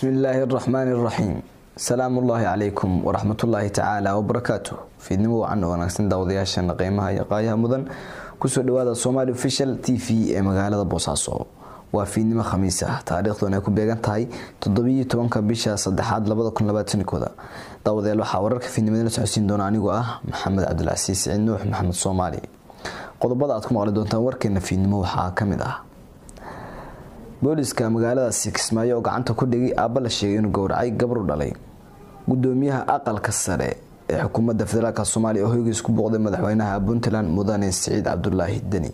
بسم الله الرحمن الرحيم. سلام الله عليكم ورحمة الله تعالى وبركاته. في نمو عنه ونحسن داودياشن قيمها يقايها مدن كسو دوادا Somali Official TV مغالة بوساسو وفي نمو خميسة تاريخ دون يكون بيغان تاي تضبي توانكا بيشا صدحاد لبدا كن لباتن كودا داودي الوحا وررك في نمو حسين دون عنيقو محمد عبد العزيز عنوح محمد صومالي قضبا داتكم غالي دونتان وركينا في نمو حاكمدا booliska magaalada Kismaayo gacanta ku dhigay aaba la sheegay inuu gowracay gabar u dhalay gudoomiyaha aqalka sare ee xukuumadda federaalka Soomaaliya oo hoygiis ku booqday madaxweynaha Puntland Mudane Saciid Cabdullaahi Dani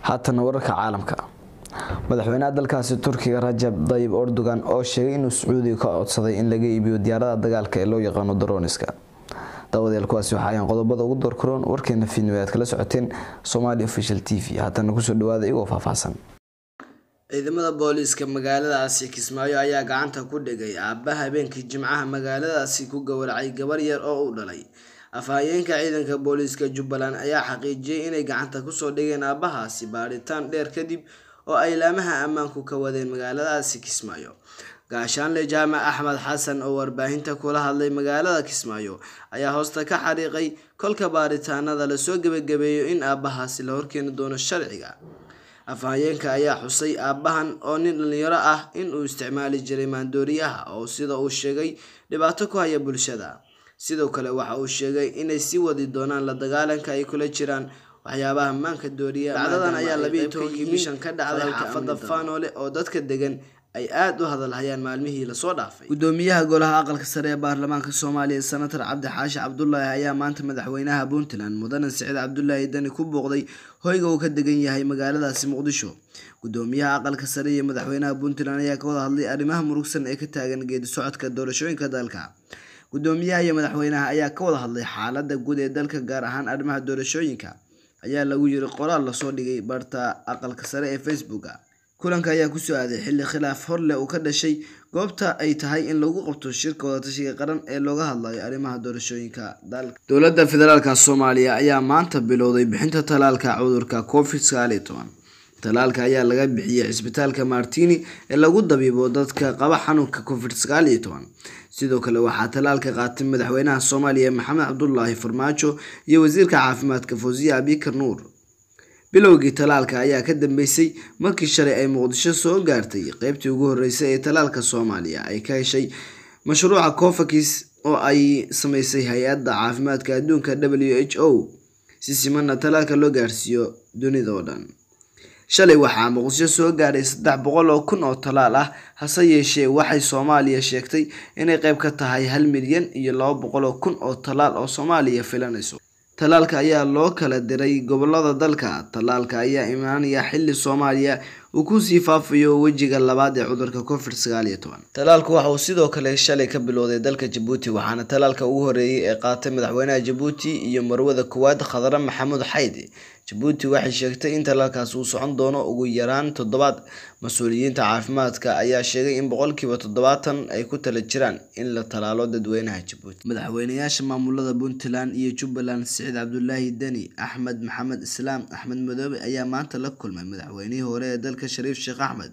haatan wararka caalamka madaxweynaha dalkaasi Turkiga Rajab Tayyip Erdogan oo sheegay inuu Sacuudiga ka codsaday in laga iibiyo diyaaradaha dagaalka ee loo yaqaan droniska dawladda kuwaasi waxa ay qodobada ugu doorkuroon warkeena fiidnimaad kala socoteen Somali Official TV haatan ku soo dhawaada iyaga faahfaahsan ciidamada booliska magaaladaasi Kismaayo ayaa gacanta ku dhigay aabbaha habeenkii Jimcaha magaaladaasi ku gowracay gabar yar oo u dhalay afhayeenka ciidanka booliska Jubbaland ayaa xaqiijiyay inay gacanta ku soo dhigeen aabbahaasi baaritaan dheer kadib oo ay laamaha ammaanku ka wadeen magaaladaasi Kismaayo gaashaanle Jaamac Axmed Xasan oo warbaahinta kula hadlay magaalada Kismaayo ayaa hoosta ka xariiqay kolka baaritaanada la soo gabagabeeyo in aabbahaasi la horkeeni doono sharciga afhayeenka ayaa xusay aabbahan oo nin dhalinyaro ah in uu isticmaali jiray maandooriyaha oo sida uu sheegay dhibaato ku haya bulshada sidoo kale waxa uu sheegay inay si wadi doonaan la dagaalanka ay kula jiraan waxyaabaha maanka dooriya dhacdadan ayaa 12 bishan ka dhacday xaafadda Faanoole oo dadka degan ay aad u hadalhayaan maalmihii la soo dhaafay gudoomiyaha golaha aqalka sare ee baarlamaanka Soomaaliya Senator Cabdi Xaashi Cabdullaahi ayaa maanta madaxweynaha Puntland Mudane Saciid Cabdullaahi Dani ku booqday hoyga uu ka degan yahay magaaladaasi Muqdisho gudoomiyaha aqalka sare ee madaxweynaha Puntland ayaa ka wada hadlay arrimaha murugsan ee ka taagan geedi socodka doorashooyinka dalka gudoomiyaha iyo madaxweynaha ayaa ka wada hadlay xaaladda guud ee dalka gaar ahaan arrimaha doorashooyinka ayaa lagu yiri qoraal la soo dhigay barta aqalka sare ee Facebook kulanka ayaa ku soo aaday xilli khilaaf horle uu ka dhashay goobta ay tahay in lagu qabto shirka wada tashiga qaran ee looga hadlayo arrimaha doorashooyinka dalka dowladda federaalka Soomaaliya ayaa maanta bilowday bixinta talaalka cudurka COVID-19 talaalka ayaa laga bixiyay isbitaalka Martini ee lagu dabiibo dadka qaba xanuunka COVID-19 sidoo kale waxaa talaalka qaatay madaxweynaha Soomaaliya Maxamed Cabdullaahi Farmaajo iyo wasiirka caafimaadka Fawziya Abikar Nuur bilowgii talaalka ayaa ka dambeysay markii shalay ay Muqdisho soo gaartay qaybtii ugu horeysay ee talaalka Soomaaliya ay ka heshay mashruuca COVAX oo ay sameysay hay'adda caafimaadka adduunka WHO si siman talaalka loo gaarsiiyo dunida oo dhan shalay waxaa Muqdisho soo gaaray 300,000 oo talaal ah hase yeeshee waxay Soomaaliya sheegtay inay qayb ka tahay 1,200,000 oo talaal oo Soomaaliya filanayso talaalka ayaa loo kala diray gobolada dalka talaalka ayaa imaanaya xilli Soomaaliya uu ku sii faafayo wajiga labaad ee cudurka COVID-19 talaalku waxa uu sidoo kale shalay ka bilowday dalka Djibouti waxaana talaalka ugu horeeyay ee qaatay madaxweynaha Djibouti iyo marwada koowaad Khadra Maxamuud Xaydi Djibouti waxay sheegtay in talaalkaas uu socon doono ugu yaraan 7 mas'uuliyiinta caafimaadka ayaa sheegay in 70% ay ku tala jiraan in la talaalo dadweynaha Djibouti madaxweynayaasha maamulada Puntland iyo Jubbaland Saciid Cabdullaahi Dani Axmed Maxamed Islaam Axmed Madoobe ayaa maanta la kulmay madaxweynihii hore ee dalka Shariif Sheekh Axmed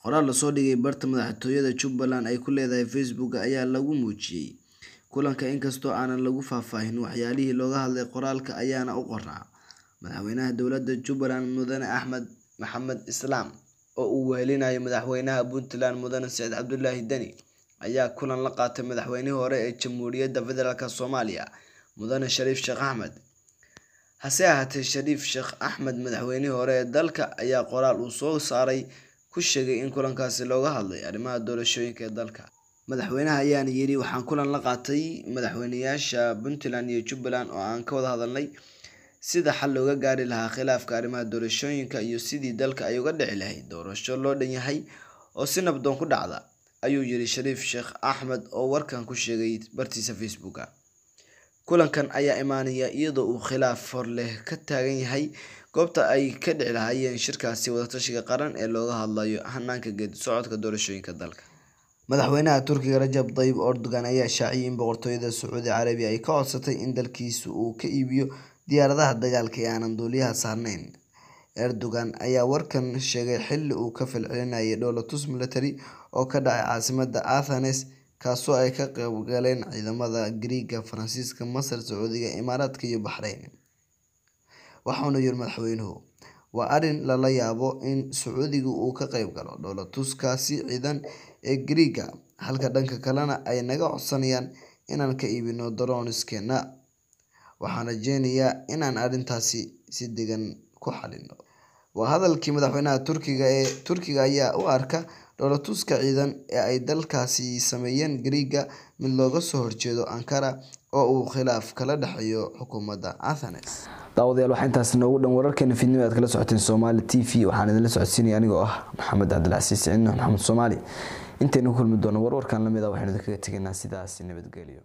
qoraal la soo dhigay barta madaxtooyada Jubbaland ay ku leedahay Facebook ayaa lagu muujiyay kulanka inkastoo aanan lagu faahfaahin waxyaalihii looga hadlay qoraalka ayaana u qoraa madaxweynaha dowladda Jubbaland Mudane Axmed Maxamed Islaam oo uu wehelinayo madaxweynaha Puntland Mudane Saciid Cabdullaahi Dani ayaa kulan la qaatay madaxweynihii hore ee Jamhuuriyadda Federaalka Soomaaliya Mudane Shariif Sheekh Axmed hase ahaatee Shariif Sheekh Axmed madaxweynihii hore ee dalka ayaa qoraal uu soo saaray ku sheegay in kulankaasi looga hadlay arrimaha doorashooyinka ee dalka madaxweynaha ayaana yiri waxaan kulan la qaatay madaxweynayaasha Puntland iyo Jubbaland oo aan ka wada hadalnay sida xal looga gaari lahaa khilaafka arrimaha doorashooyinka iyo sidii dalka ay uga dhici lahayd doorasho loo dhan yahay oo si nabdoon ku dhacda ayuu yiri Shariif Sheekh Axmed oo warkan ku sheegay bartiisa Facebook kulankan ayaa imaanaya iyadoo uu khilaaf hor leh ka taagan yahay goobta ay ka dhici lahaayeen shirkaasi wada tashiga qaran ee looga hadlayo hanaanka geedi socodka doorashooyinka dalka madaxweynaha Turkiga Rajab Tayyip Erdogan ayaa shaaciyay in boqortooyada Sacuudi Carabiya ay ka codsatay in dalkiisu uu ka iibiyo diyaaradaha dagaalka ee aanan duuliyaha saarnayn Erdogan ayaa warkan sheegay xilli uu ka falcelinayay dhoolatus military oo ka dhacay caasimadda Athens kaasoo ay ka qayb galeen ciidamada Giriigga, Faransiiska, Masar, Sacuudiga, Imaaraadka iyo Baxrayn. Waxaana yiri madaxweynuhu, waa arrin lala yaabo in Sacuudigu uu ka qayb galo dhoolatuskaasi ciidan ee Giriigga, halka dhanka kalena ay naga codsanayaan inaan ka iibino droneskeena. Waxaan rajeynayaa inaan arrintaasi si degan ku xalino. Waa hadalkii madaxweynaha Turkiga ayaa u arka dhoolatuska ciidan ee ay dalkaasi sameeyeen Giriigga mid looga soo horjeedo Ankara oo uu khilaaf kala dhaxeeyo xukuumadda Athens. daawadayaal waxaa intaas noogu dhan wararkeena fiidnimo aad kala socoteen Somali TV. waxaan idinla socodsiinaya anigoo ah Maxamed Cabdilcasiis Ciidno Maxamed Soomaali. intaynu kulmi doono wararkan lamid ah waxaynu idinkaga tegaynaa sidaas nabadgelyo.